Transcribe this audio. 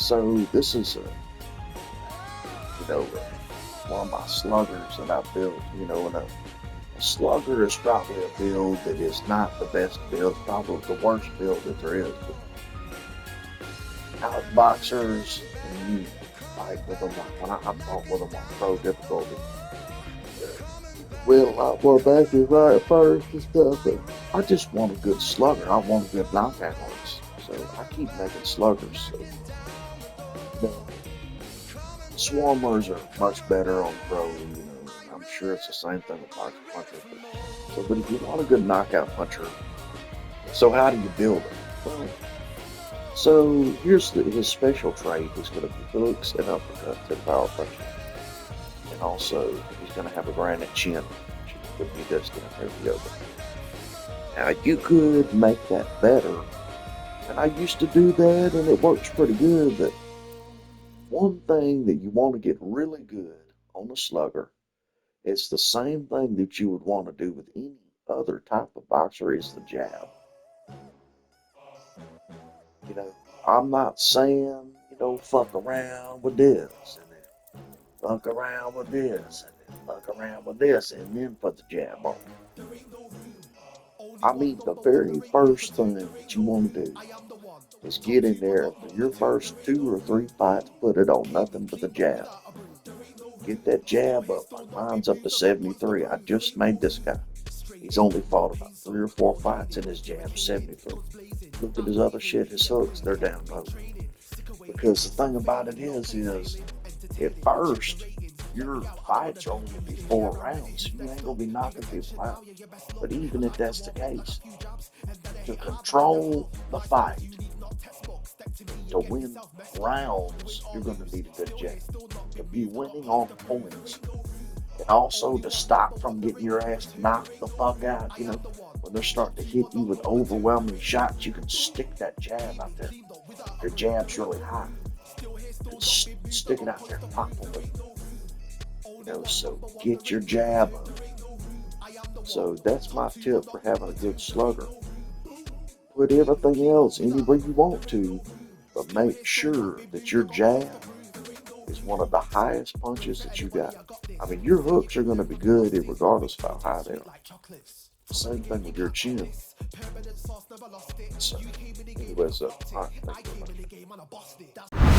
So this is one of my sluggers that I built. And a slugger is probably a build that is not the best build, probably the worst build that there is. But outboxers, and you fight with them, like when I fought with them on pro difficulty, well, a lot more back and right first and stuff. But I just want a good slugger. I want a good knockout horse. So I keep making sluggers. So, swarmers are much better on pro. I'm sure it's the same thing with boxer puncher. But if you want a good knockout puncher, so how do you build it? Well, so here's his special trait is going to be hooks and uppercuts and power punches. And also, he's going to have a granite chin. Which he does down there the other. Now, you could make that better. And I used to do that, and it works pretty good. But one thing that you want to get really good on a slugger, it's the same thing that you would want to do with any other type of boxer, is the jab. I'm not saying, fuck around with this, and then fuck around with this, and then fuck around with this, and then put the jab on. I mean, the very first thing that you want to do is get in there for your first 2 or 3 fights, put it on nothing but the jab. Get that jab up. Mine's up to 73. I just made this guy. He's only fought about 3 or 4 fights in his jab, 73. Look at his other shit, his hooks, they're down low. Because the thing about it is at first, your fights are only going to be 4 rounds. You ain't going to be knocking people out. But even if that's the case, to control the fight, to win rounds, you're going to need a good jab. To be winning on points, and also to stop from getting your ass knocked the fuck out. When they're starting to hit you with overwhelming shots, you can stick that jab out there. Your jab's really high. Stick it out there, pop it. So get your jab up. So that's my tip for having a good slugger. Put everything else anywhere you want to, but make sure that your jab is one of the highest punches that you got. I mean, your hooks are going to be good regardless of how high they are. Same thing with your chin. So, anyways, all right, thank you very much.